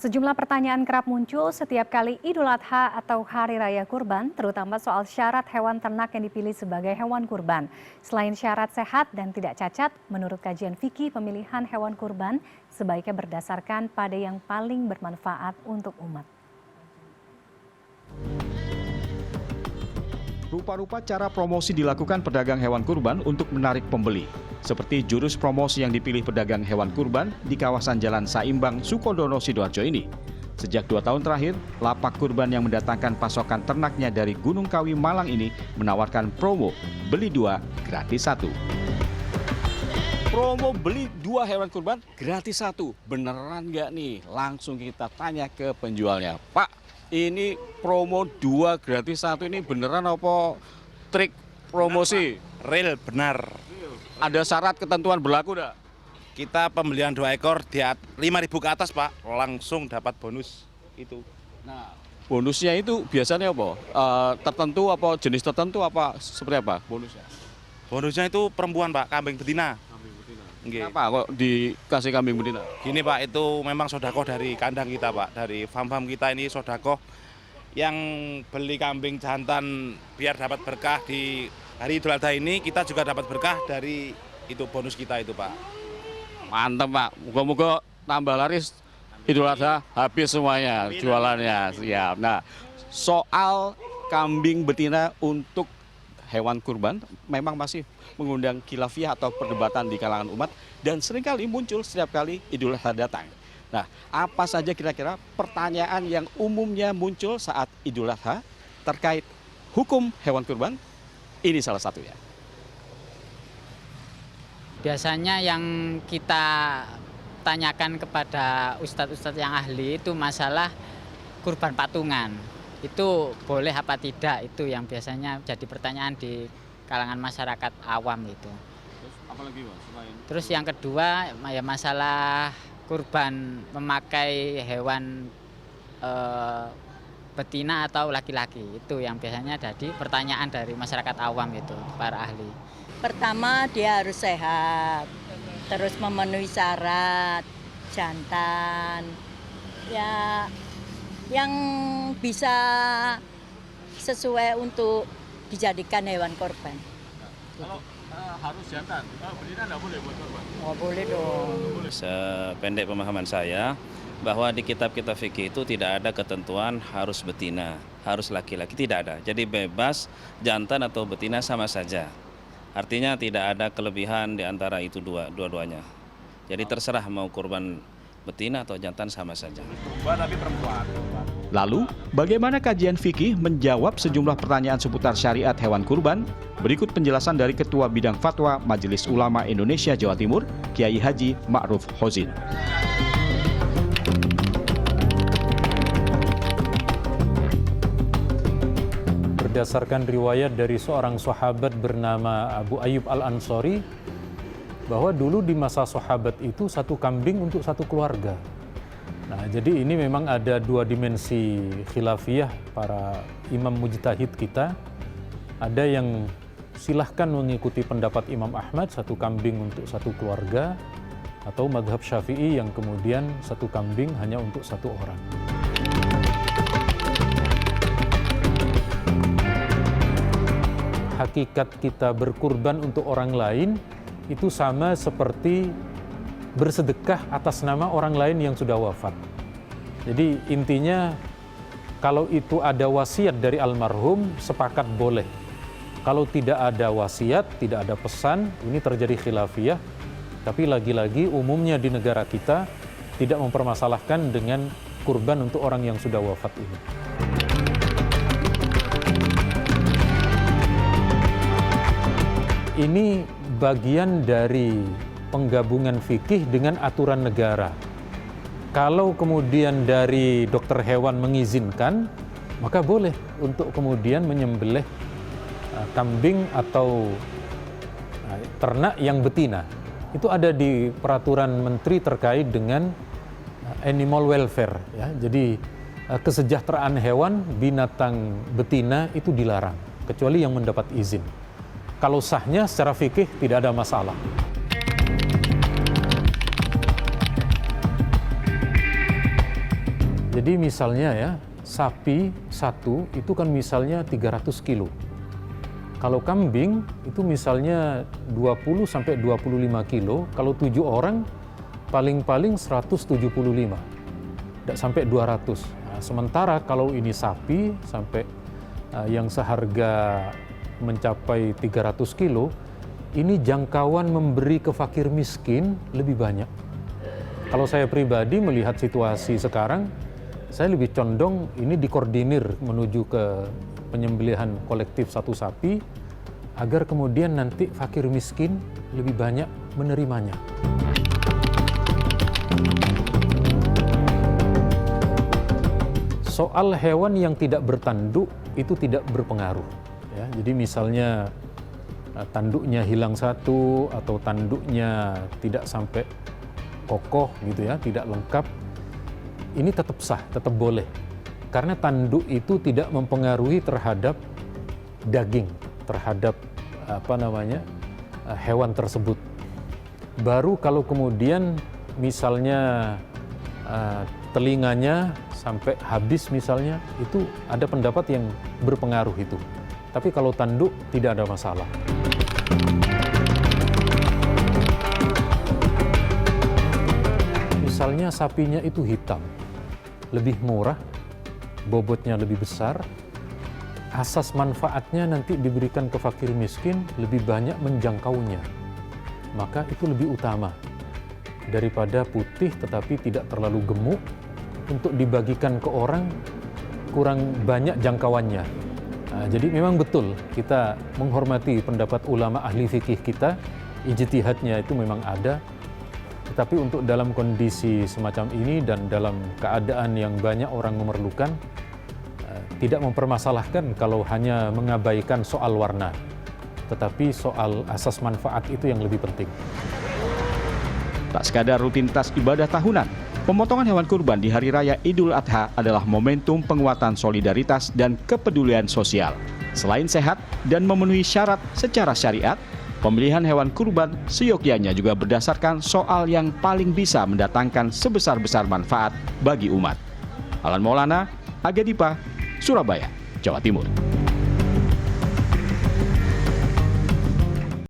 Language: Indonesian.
Sejumlah pertanyaan kerap muncul setiap kali Idul Adha atau Hari Raya Kurban, terutama soal syarat hewan ternak yang dipilih sebagai hewan kurban. Selain syarat sehat dan tidak cacat, menurut kajian fikih pemilihan hewan kurban sebaiknya berdasarkan pada yang paling bermanfaat untuk umat. Rupa-rupa cara promosi dilakukan pedagang hewan kurban untuk menarik pembeli. Seperti jurus promosi yang dipilih pedagang hewan kurban di kawasan Jalan Saimbang, Sukodono, Sidoarjo ini. Sejak 2 tahun terakhir, lapak kurban yang mendatangkan pasokan ternaknya dari Gunung Kawi, Malang ini menawarkan promo beli 2 gratis 1. Promo beli 2 hewan kurban gratis 1. Beneran nggak nih? Langsung kita tanya ke penjualnya. Pak, ini promo 2 gratis 1 ini beneran apa trik promosi? Real, benar. Ada syarat ketentuan berlaku enggak? Kita pembelian 2 ekor di 5.000 ke atas, Pak, langsung dapat bonus itu. Nah, bonusnya itu biasanya apa? Tertentu apa jenis tertentu apa seperti apa bonusnya? Bonusnya itu perempuan, Pak, kambing betina. Kambing betina. Nggih. Kenapa kok dikasih kambing betina? Gini, Pak, itu memang sodakoh dari kandang kita, Pak, dari farm-farm kita ini sodakoh yang beli kambing jantan biar dapat berkah di hari Idul Adha ini, kita juga dapat berkah dari itu bonus kita itu, Pak. Mantap, Pak. Moga-moga tambah laris Idul Adha habis semuanya jualannya. Siap. Nah, soal kambing betina untuk hewan kurban memang masih mengundang khilafiyah atau perdebatan di kalangan umat dan seringkali muncul setiap kali Idul Adha datang. Nah, apa saja kira-kira pertanyaan yang umumnya muncul saat Idul Adha terkait hukum hewan kurban? Ini salah satunya. Biasanya yang kita tanyakan kepada ustadz-ustadz yang ahli itu masalah kurban patungan. Itu boleh apa tidak, itu yang biasanya jadi pertanyaan di kalangan masyarakat awam itu. Terus apalagi, Mas, selain Terus yang kedua ya masalah kurban memakai hewan betina atau laki-laki, itu yang biasanya jadi pertanyaan dari masyarakat awam itu, para ahli. Pertama dia harus sehat, terus memenuhi syarat, jantan, ya yang bisa sesuai untuk dijadikan hewan korban. kalau harus jantan, betina nggak boleh buat kurban? Oh boleh dong. Sependek pemahaman saya, bahwa di kitab-kitab fikih itu tidak ada ketentuan harus betina, harus laki-laki, tidak ada. Jadi bebas jantan atau betina sama saja. Artinya tidak ada kelebihan di antara itu dua-duanya. Jadi terserah mau kurban betina atau jantan sama saja. Tapi perempuan. Lalu, bagaimana kajian fikih menjawab sejumlah pertanyaan seputar syariat hewan kurban? Berikut penjelasan dari Ketua Bidang Fatwa Majelis Ulama Indonesia Jawa Timur, Kiai Haji Ma'ruf Hozin. Berdasarkan riwayat dari seorang sahabat bernama Abu Ayyub Al-Ansori, bahwa dulu di masa sahabat itu 1 kambing untuk 1 keluarga. Nah, jadi ini memang ada 2 dimensi khilafiyah para imam mujtahid kita. Ada yang silahkan mengikuti pendapat Imam Ahmad 1 kambing untuk 1 keluarga, atau madhab Syafi'i yang kemudian 1 kambing hanya untuk 1 orang. Hakikat kita berkurban untuk orang lain itu sama seperti bersedekah atas nama orang lain yang sudah wafat. Jadi intinya kalau itu ada wasiat dari almarhum, sepakat boleh. Kalau tidak ada wasiat, tidak ada pesan, ini terjadi khilafiyah. Tapi lagi-lagi umumnya di negara kita tidak mempermasalahkan dengan kurban untuk orang yang sudah wafat ini. Ini bagian dari penggabungan fikih dengan aturan negara. Kalau kemudian dari dokter hewan mengizinkan, maka boleh untuk kemudian menyembelih kambing atau ternak yang betina. Itu ada di peraturan menteri terkait dengan animal welfare. Ya. Jadi kesejahteraan hewan, binatang betina itu dilarang, kecuali yang mendapat izin. Kalau sahnya secara fikih tidak ada masalah. Jadi misalnya ya, sapi satu itu kan misalnya 300 kilo. Kalau kambing itu misalnya 20 sampai 25 kilo, kalau 7 orang paling-paling 175, tidak sampai 200. Nah, sementara kalau ini sapi sampai yang seharga mencapai 300 kilo, ini jangkauan memberi ke fakir miskin lebih banyak. Kalau saya pribadi melihat situasi sekarang, saya lebih condong ini dikoordinir menuju ke penyembelihan kolektif satu sapi, agar kemudian nanti fakir miskin lebih banyak menerimanya. Soal hewan yang tidak bertanduk itu tidak berpengaruh. Ya, jadi misalnya tanduknya hilang satu atau tanduknya tidak sampai kokoh gitu ya, tidak lengkap, ini tetap sah, tetap boleh. Karena tanduk itu tidak mempengaruhi terhadap daging, terhadap hewan tersebut. Baru kalau kemudian misalnya telinganya sampai habis misalnya, itu ada pendapat yang berpengaruh itu. Tapi kalau tanduk tidak ada masalah. Misalnya sapinya itu hitam, lebih murah, bobotnya lebih besar, asas manfaatnya nanti diberikan ke fakir miskin lebih banyak menjangkaunya. Maka itu lebih utama daripada putih tetapi tidak terlalu gemuk, untuk dibagikan ke orang kurang banyak jangkauannya. Nah, jadi memang betul kita menghormati pendapat ulama ahli fikih kita, ijtihadnya itu memang ada. Tetapi untuk dalam kondisi semacam ini dan dalam keadaan yang banyak orang memerlukan, tidak mempermasalahkan kalau hanya mengabaikan soal warna. Tetapi soal asas manfaat itu yang lebih penting. Tak sekadar rutinitas ibadah tahunan, pemotongan hewan kurban di Hari Raya Idul Adha adalah momentum penguatan solidaritas dan kepedulian sosial. Selain sehat dan memenuhi syarat secara syariat, pemilihan hewan kurban seyogyanya juga berdasarkan soal yang paling bisa mendatangkan sebesar-besar manfaat bagi umat. Alan Maulana, Aga Dipa, Surabaya, Jawa Timur.